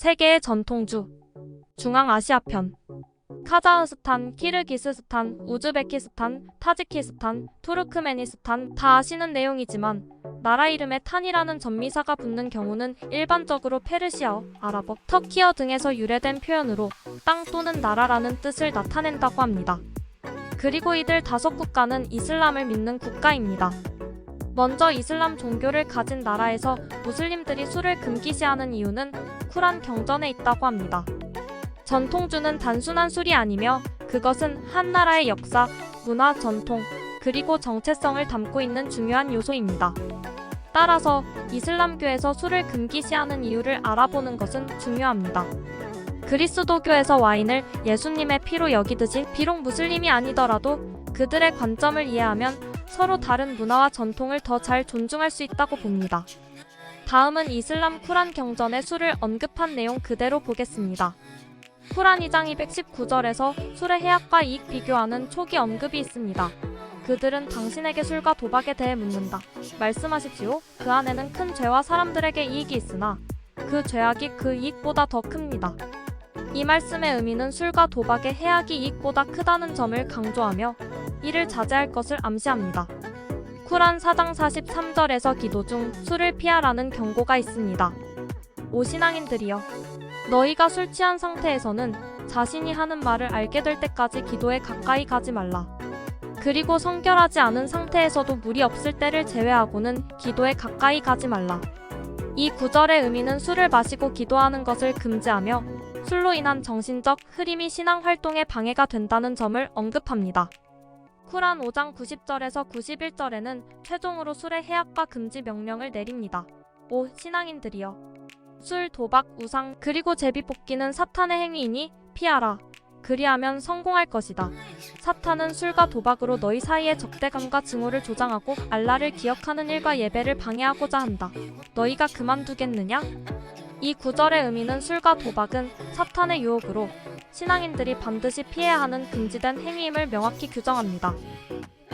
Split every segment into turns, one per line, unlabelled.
세계의 전통주 중앙아시아편 카자흐스탄, 키르기스스탄, 우즈베키스탄, 타지키스탄, 투르크메니스탄 다 아시는 내용이지만 나라 이름에 탄이라는 전미사가 붙는 경우는 일반적으로 페르시아어, 아랍어, 터키어 등에서 유래된 표현으로 땅 또는 나라라는 뜻을 나타낸다고 합니다. 그리고 이들 5국가는 이슬람을 믿는 국가입니다. 먼저 이슬람 종교를 가진 나라에서 무슬림들이 술을 금기시하는 이유는 쿠란 경전에 있다고 합니다. 전통주는 단순한 술이 아니며 그것은 한 나라의 역사, 문화, 전통, 그리고 정체성을 담고 있는 중요한 요소입니다. 따라서 이슬람교에서 술을 금기시하는 이유를 알아보는 것은 중요합니다. 그리스도교에서 와인을 예수님의 피로 여기듯이 비록 무슬림이 아니더라도 그들의 관점을 이해하면 서로 다른 문화와 전통을 더 잘 존중할 수 있다고 봅니다. 다음은 이슬람 쿠란 경전의 술을 언급한 내용 그대로 보겠습니다. 쿠란 2장 219절에서 술의 해악과 이익 비교하는 초기 언급이 있습니다. 그들은 당신에게 술과 도박에 대해 묻는다. 말씀하십시오. 그 안에는 큰 죄와 사람들에게 이익이 있으나 그 죄악이 그 이익보다 더 큽니다. 이 말씀의 의미는 술과 도박의 해악이 이익보다 크다는 점을 강조하며 이를 자제할 것을 암시합니다. 쿠란 4장 43절에서 기도 중 술을 피하라는 경고가 있습니다. 오 신앙인들이여, 너희가 술 취한 상태에서는 자신이 하는 말을 알게 될 때까지 기도에 가까이 가지 말라. 그리고 성결하지 않은 상태에서도 물이 없을 때를 제외하고는 기도에 가까이 가지 말라. 이 구절의 의미는 술을 마시고 기도하는 것을 금지하며 술로 인한 정신적 흐림이 신앙 활동에 방해가 된다는 점을 언급합니다. 쿠란 5장 90절에서 91절에는 최종으로 술의 해악과 금지 명령을 내립니다. 오 신앙인들이여, 술, 도박, 우상, 그리고 제비뽑기는 사탄의 행위이니 피하라. 그리하면 성공할 것이다. 사탄은 술과 도박으로 너희 사이의 적대감과 증오를 조장하고 알라를 기억하는 일과 예배를 방해하고자 한다. 너희가 그만두겠느냐? 이 구절의 의미는 술과 도박은 사탄의 유혹으로 신앙인들이 반드시 피해야 하는 금지된 행위임을 명확히 규정합니다.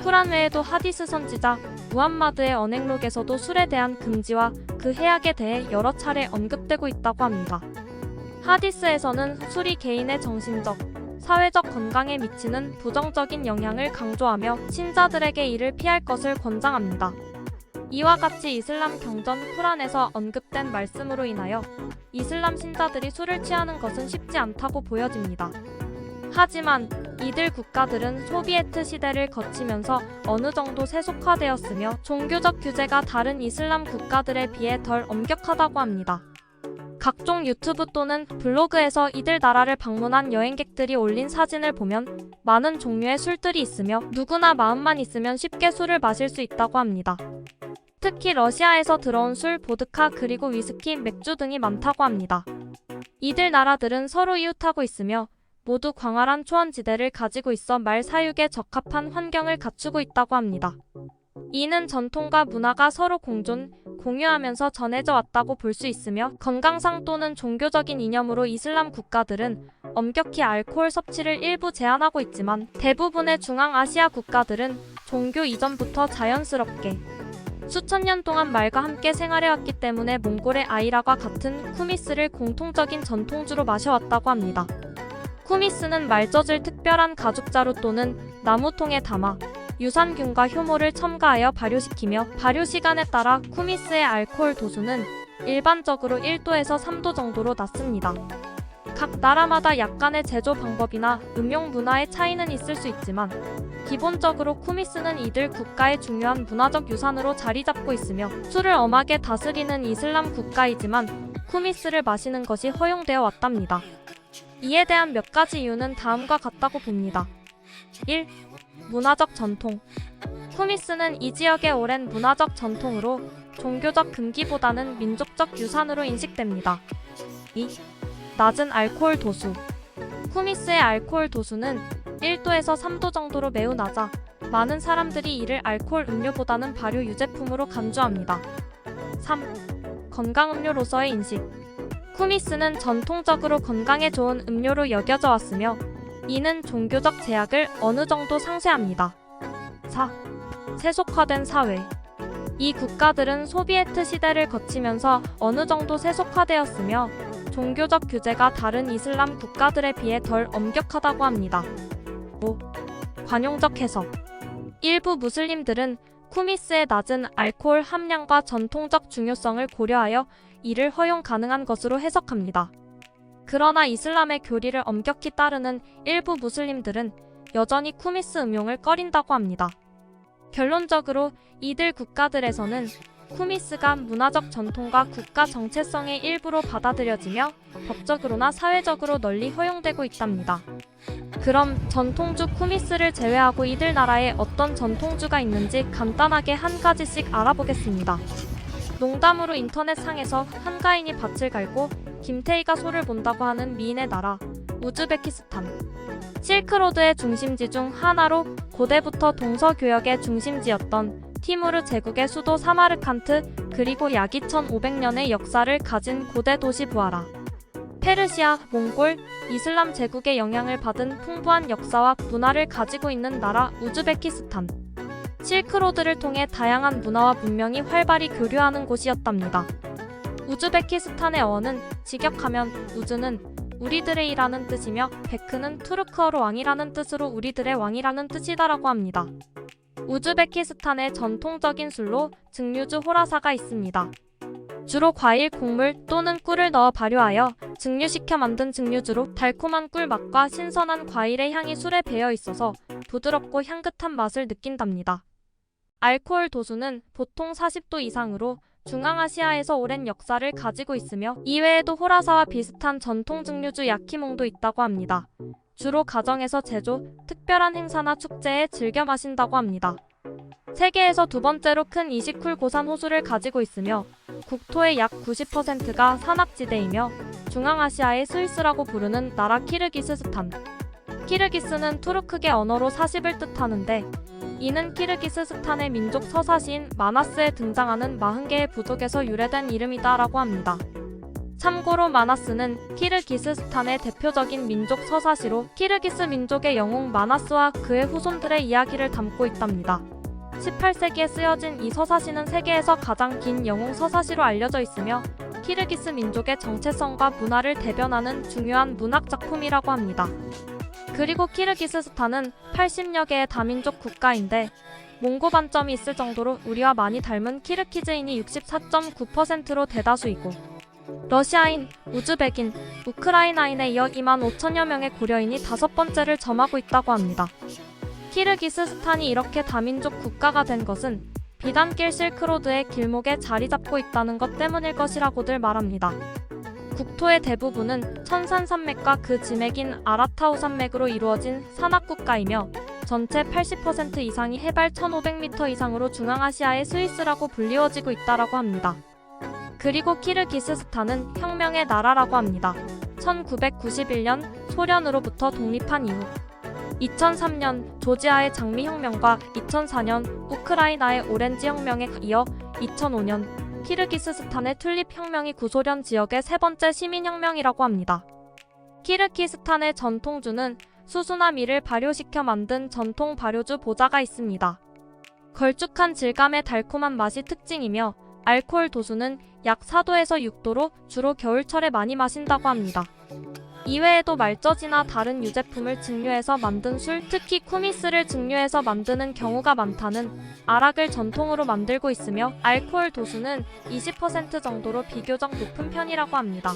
쿠란 외에도 하디스 선지자 무함마드의 언행록에서도 술에 대한 금지와 그 해악에 대해 여러 차례 언급되고 있다고 합니다. 하디스에서는 술이 개인의 정신적, 사회적 건강에 미치는 부정적인 영향을 강조하며 신자들에게 이를 피할 것을 권장합니다. 이와 같이 이슬람 경전 쿠란에서 언급된 말씀으로 인하여 이슬람 신자들이 술을 취하는 것은 쉽지 않다고 보여집니다. 하지만 이들 국가들은 소비에트 시대를 거치면서 어느 정도 세속화되었으며 종교적 규제가 다른 이슬람 국가들에 비해 덜 엄격하다고 합니다. 각종 유튜브 또는 블로그에서 이들 나라를 방문한 여행객들이 올린 사진을 보면 많은 종류의 술들이 있으며 누구나 마음만 있으면 쉽게 술을 마실 수 있다고 합니다. 특히 러시아에서 들어온 술, 보드카, 그리고 위스키, 맥주 등이 많다고 합니다. 이들 나라들은 서로 이웃하고 있으며 모두 광활한 초원지대를 가지고 있어 말 사육에 적합한 환경을 갖추고 있다고 합니다. 이는 전통과 문화가 서로 공존, 공유하면서 전해져 왔다고 볼 수 있으며 건강상 또는 종교적인 이념으로 이슬람 국가들은 엄격히 알코올 섭취를 일부 제한하고 있지만 대부분의 중앙아시아 국가들은 종교 이전부터 자연스럽게 수천 년 동안 말과 함께 생활해왔기 때문에 몽골의 아이라과 같은 쿠미스를 공통적인 전통주로 마셔왔다고 합니다. 쿠미스는 말젖을 특별한 가죽자루 또는 나무통에 담아 유산균과 효모를 첨가하여 발효시키며 발효 시간에 따라 쿠미스의 알코올 도수는 일반적으로 1도에서 3도 정도로 낮습니다. 각 나라마다 약간의 제조 방법이나 음용 문화의 차이는 있을 수 있지만 기본적으로 쿠미스는 이들 국가의 중요한 문화적 유산으로 자리 잡고 있으며 술을 엄하게 다스리는 이슬람 국가이지만 쿠미스를 마시는 것이 허용되어 왔답니다. 이에 대한 몇 가지 이유는 다음과 같다고 봅니다. 1. 문화적 전통. 쿠미스는 이 지역의 오랜 문화적 전통으로 종교적 금기보다는 민족적 유산으로 인식됩니다. 2. 낮은 알코올 도수. 쿠미스의 알코올 도수는 1도에서 3도 정도로 매우 낮아 많은 사람들이 이를 알코올 음료보다는 발효 유제품으로 간주합니다. 3. 건강 음료로서의 인식. 쿠미스는 전통적으로 건강에 좋은 음료로 여겨져 왔으며 이는 종교적 제약을 어느 정도 상쇄합니다. 4. 세속화된 사회. 이 국가들은 소비에트 시대를 거치면서 어느 정도 세속화되었으며 종교적 규제가 다른 이슬람 국가들에 비해 덜 엄격하다고 합니다. 5. 관용적 해석. 일부 무슬림들은 쿠미스의 낮은 알코올 함량과 전통적 중요성을 고려하여 이를 허용 가능한 것으로 해석합니다. 그러나 이슬람의 교리를 엄격히 따르는 일부 무슬림들은 여전히 쿠미스 음용을 꺼린다고 합니다. 결론적으로 이들 국가들에서는 쿠미스가 문화적 전통과 국가 정체성의 일부로 받아들여지며 법적으로나 사회적으로 널리 허용되고 있답니다. 그럼 전통주 쿠미스를 제외하고 이들 나라에 어떤 전통주가 있는지 간단하게 한 가지씩 알아보겠습니다. 농담으로 인터넷상에서 한가인이 밭을 갈고 김태희가 소를 본다고 하는 미인의 나라 우즈베키스탄. 실크로드의 중심지 중 하나로 고대부터 동서교역의 중심지였던 티무르 제국의 수도 사마르칸트, 그리고 약 2500년의 역사를 가진 고대 도시 부하라. 페르시아, 몽골, 이슬람 제국의 영향을 받은 풍부한 역사와 문화를 가지고 있는 나라 우즈베키스탄. 실크로드를 통해 다양한 문화와 문명이 활발히 교류하는 곳이었답니다. 우즈베키스탄의 어원은 직역하면 우즈는 우리들의 이라는 뜻이며 베크는 투르크어로 왕이라는 뜻으로 우리들의 왕이라는 뜻이다라고 합니다. 우즈베키스탄의 전통적인 술로 증류주 호라사가 있습니다. 주로 과일, 곡물 또는 꿀을 넣어 발효하여 증류시켜 만든 증류주로 달콤한 꿀 맛과 신선한 과일의 향이 술에 배어 있어서 부드럽고 향긋한 맛을 느낀답니다. 알코올 도수는 보통 40도 이상으로 중앙아시아에서 오랜 역사를 가지고 있으며 이외에도 호라사와 비슷한 전통 증류주 야키몽도 있다고 합니다. 주로 가정에서 제조, 특별한 행사나 축제에 즐겨 마신다고 합니다. 세계에서 두 번째로 큰 이시쿨 고산 호수를 가지고 있으며 국토의 약 90%가 산악지대이며 중앙아시아의 스위스라고 부르는 나라 키르기스스탄. 키르기스는 투르크계 언어로 40을 뜻하는데 이는 키르기스스탄의 민족 서사시인 마나스에 등장하는 40개의 부족에서 유래된 이름이다라고 합니다. 참고로 마나스는 키르기스스탄의 대표적인 민족 서사시로 키르기스 민족의 영웅 마나스와 그의 후손들의 이야기를 담고 있답니다. 18세기에 쓰여진 이 서사시는 세계에서 가장 긴 영웅 서사시로 알려져 있으며 키르기스 민족의 정체성과 문화를 대변하는 중요한 문학 작품이라고 합니다. 그리고 키르기스스탄은 80여 개의 다민족 국가인데 몽고 반점이 있을 정도로 우리와 많이 닮은 키르키즈인이 64.9%로 대다수이고 러시아인, 우즈벡인, 우크라이나인에 이어 2만 5천여 명의 고려인이 다섯 번째를 점하고 있다고 합니다. 키르기스스탄이 이렇게 다민족 국가가 된 것은 비단길 실크로드의 길목에 자리 잡고 있다는 것 때문일 것이라고들 말합니다. 국토의 대부분은 천산 산맥과 그 지맥인 아라타우 산맥으로 이루어진 산악국가이며 전체 80% 이상이 해발 1500m 이상으로 중앙아시아의 스위스라고 불리워지고 있다라고 합니다. 그리고 키르기스스탄은 혁명의 나라라고 합니다. 1991년 소련으로부터 독립한 이후 2003년 조지아의 장미혁명과 2004년 우크라이나의 오렌지 혁명에 이어 2005년 키르기스스탄의 튤립 혁명이 구소련 지역의 세 번째 시민혁명이라고 합니다. 키르기스탄의 전통주는 수수나 밀을 발효시켜 만든 전통 발효주 보자가 있습니다. 걸쭉한 질감의 달콤한 맛이 특징이며 알코올 도수는 약 4도에서 6도로 주로 겨울철에 많이 마신다고 합니다. 이외에도 말저지나 다른 유제품을 증류해서 만든 술, 특히 쿠미스를 증류해서 만드는 경우가 많다는 아락을 전통으로 만들고 있으며 알코올 도수는 20% 정도로 비교적 높은 편이라고 합니다.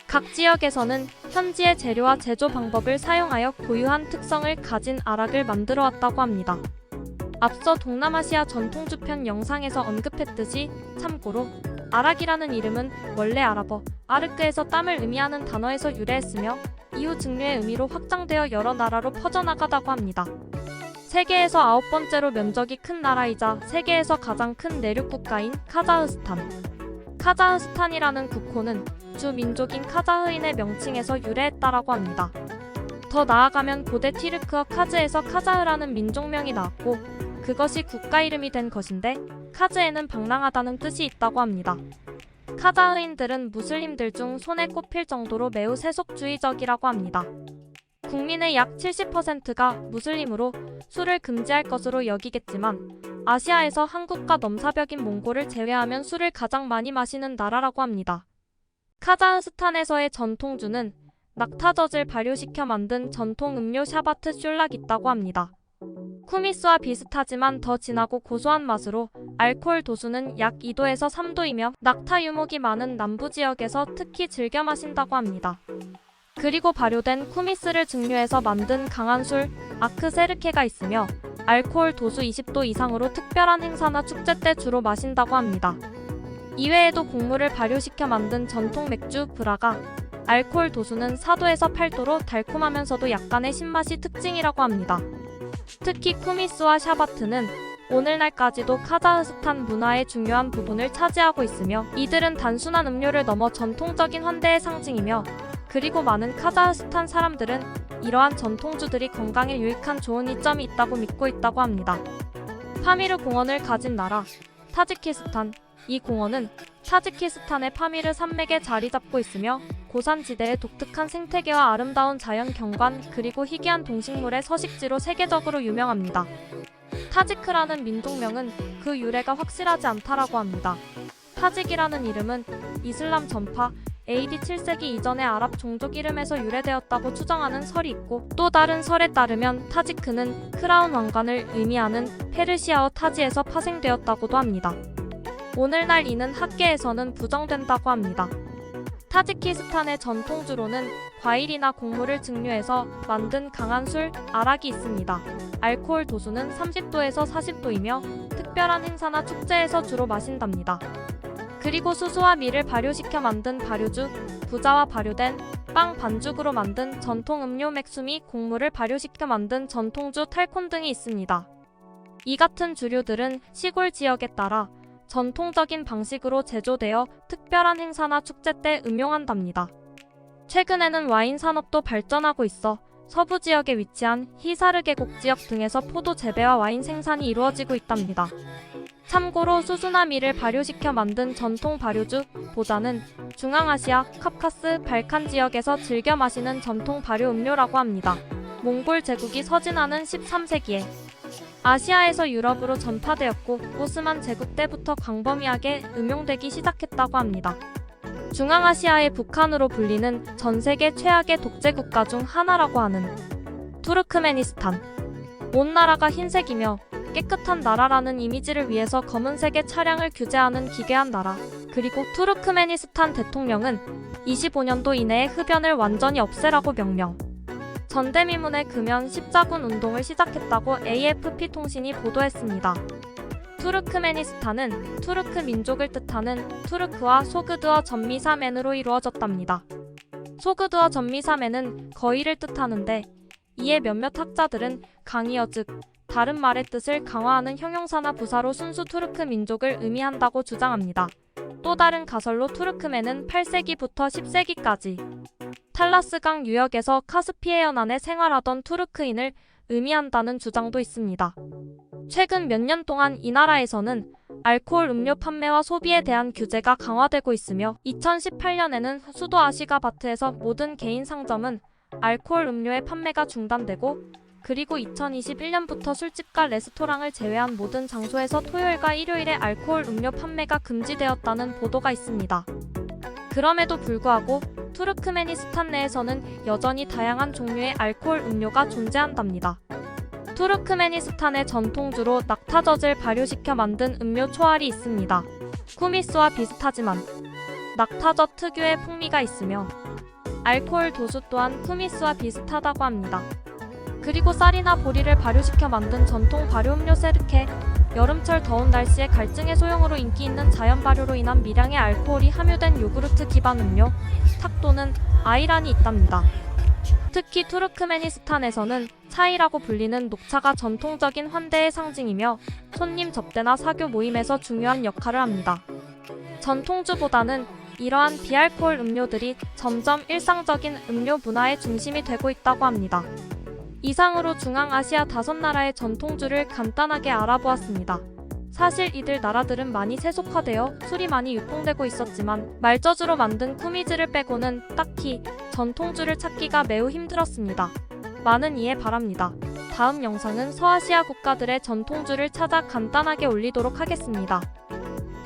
각 지역에서는 현지의 재료와 제조 방법을 사용하여 고유한 특성을 가진 아락을 만들어 왔다고 합니다. 앞서 동남아시아 전통주편 영상에서 언급했듯이 참고로 아락이라는 이름은 원래 아랍어 아르크에서 땀을 의미하는 단어에서 유래했으며 이후 증류의 의미로 확장되어 여러 나라로 퍼져나가다고 합니다. 세계에서 9번째로 면적이 큰 나라이자 세계에서 가장 큰 내륙 국가인 카자흐스탄. 카자흐스탄이라는 국호는 주 민족인 카자흐인의 명칭에서 유래했다라고 합니다. 더 나아가면 고대 티르크어 카즈에서 카자흐라는 민족명이 나왔고 그것이 국가 이름이 된 것인데 카즈에는 방랑하다는 뜻이 있다고 합니다. 카자흐인들은 무슬림들 중 손에 꼽힐 정도로 매우 세속주의적이라고 합니다. 국민의 약 70%가 무슬림으로 술을 금지할 것으로 여기겠지만 아시아에서 한국과 넘사벽인 몽골을 제외하면 술을 가장 많이 마시는 나라라고 합니다. 카자흐스탄에서의 전통주는 낙타젖을 발효시켜 만든 전통 음료 샤바트 숄락이 있다고 합니다. 쿠미스와 비슷하지만 더 진하고 고소한 맛으로 알코올 도수는 약 2도에서 3도이며 낙타 유목이 많은 남부 지역에서 특히 즐겨 마신다고 합니다. 그리고 발효된 쿠미스를 증류해서 만든 강한 술 아크세르케가 있으며 알코올 도수 20도 이상으로 특별한 행사나 축제 때 주로 마신다고 합니다. 이외에도 곡물을 발효시켜 만든 전통 맥주 브라가 알코올 도수는 4도에서 8도로 달콤하면서도 약간의 신맛이 특징이라고 합니다. 특히 쿠미스와 샤바트는 오늘날까지도 카자흐스탄 문화의 중요한 부분을 차지하고 있으며 이들은 단순한 음료를 넘어 전통적인 환대의 상징이며 그리고 많은 카자흐스탄 사람들은 이러한 전통주들이 건강에 유익한 좋은 이점이 있다고 믿고 있다고 합니다. 파미르 공원을 가진 나라 타지키스탄. 이 공원은 타지키스탄의 파미르 산맥에 자리 잡고 있으며 고산지대의 독특한 생태계와 아름다운 자연 경관 그리고 희귀한 동식물의 서식지로 세계적으로 유명합니다. 타지크라는 민족명은 그 유래가 확실하지 않다라고 합니다. 타직이라는 이름은 이슬람 전파 AD 7세기 이전의 아랍 종족 이름에서 유래되었다고 추정하는 설이 있고 또 다른 설에 따르면 타지크는 크라운 왕관을 의미하는 페르시아어 타지에서 파생되었다고도 합니다. 오늘날 이는 학계에서는 부정된다고 합니다. 타지키스탄의 전통주로는 과일이나 곡물을 증류해서 만든 강한 술 아락이 있습니다. 알코올 도수는 30도에서 40도이며 특별한 행사나 축제에서 주로 마신답니다. 그리고 수수와 밀을 발효시켜 만든 발효주, 부자와 발효된 빵 반죽으로 만든 전통 음료 맥주 및 곡물을 발효시켜 만든 전통주 탈콘 등이 있습니다. 이 같은 주류들은 시골 지역에 따라 전통적인 방식으로 제조되어 특별한 행사나 축제 때 음용한답니다. 최근에는 와인 산업도 발전하고 있어 서부 지역에 위치한 히사르 계곡 지역 등에서 포도 재배와 와인 생산이 이루어지고 있답니다. 참고로 수수나 밀을 발효시켜 만든 전통 발효주 보자는 중앙아시아, 카카스, 발칸 지역에서 즐겨 마시는 전통 발효 음료라고 합니다. 몽골 제국이 서진하는 13세기에 아시아에서 유럽으로 전파되었고 오스만 제국 때부터 광범위하게 음용되기 시작했다고 합니다. 중앙아시아의 북한으로 불리는 전 세계 최악의 독재 국가 중 하나라고 하는 투르크메니스탄. 온 나라가 흰색이며 깨끗한 나라라는 이미지를 위해서 검은색의 차량을 규제하는 기괴한 나라. 그리고 투르크메니스탄 대통령은 25년도 이내에 흡연을 완전히 없애라고 명령. 전대미문의 금연 십자군 운동을 시작했다고 AFP 통신이 보도했습니다. 투르크메니스탄은 투르크 민족을 뜻하는 투르크와 소그드어 전미사멘으로 이루어졌답니다. 소그드어 전미사멘은 거의를 뜻하는데 이에 몇몇 학자들은 강이어 즉 다른 말의 뜻을 강화하는 형용사나 부사로 순수 투르크 민족을 의미한다고 주장합니다. 또 다른 가설로 투르크멘은 8세기부터 10세기까지 탈라스강 유역에서 카스피해 연안에 생활하던 투르크인을 의미한다는 주장도 있습니다. 최근 몇 년 동안 이 나라에서는 알코올 음료 판매와 소비에 대한 규제가 강화되고 있으며 2018년에는 수도 아시가바트에서 모든 개인 상점은 알코올 음료의 판매가 중단되고 그리고 2021년부터 술집과 레스토랑을 제외한 모든 장소에서 토요일과 일요일에 알코올 음료 판매가 금지되었다는 보도가 있습니다. 그럼에도 불구하고 투르크메니스탄 내에서는 여전히 다양한 종류의 알코올 음료가 존재한답니다. 투르크메니스탄의 전통주로 낙타젖을 발효시켜 만든 음료 초알이 있습니다. 쿠미스와 비슷하지만 낙타젖 특유의 풍미가 있으며 알코올 도수 또한 쿠미스와 비슷하다고 합니다. 그리고 쌀이나 보리를 발효시켜 만든 전통 발효음료 세르케. 여름철 더운 날씨에 갈증 해소용으로 인기 있는 자연 발효로 인한 미량의 알코올이 함유된 요구르트 기반 음료 탁 또는 아이란이 있답니다. 특히 투르크메니스탄에서는 차이라고 불리는 녹차가 전통적인 환대의 상징이며 손님 접대나 사교 모임에서 중요한 역할을 합니다. 전통주보다는 이러한 비알코올 음료들이 점점 일상적인 음료 문화의 중심이 되고 있다고 합니다. 이상으로 중앙아시아 5나라의 전통주를 간단하게 알아보았습니다. 사실 이들 나라들은 많이 세속화되어 술이 많이 유통되고 있었지만 말저주로 만든 쿠미즈를 빼고는 딱히 전통주를 찾기가 매우 힘들었습니다. 많은 이해 바랍니다. 다음 영상은 서아시아 국가들의 전통주를 찾아 간단하게 올리도록 하겠습니다.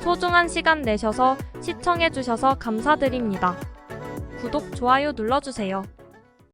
소중한 시간 내셔서 시청해주셔서 감사드립니다. 구독, 좋아요 눌러주세요.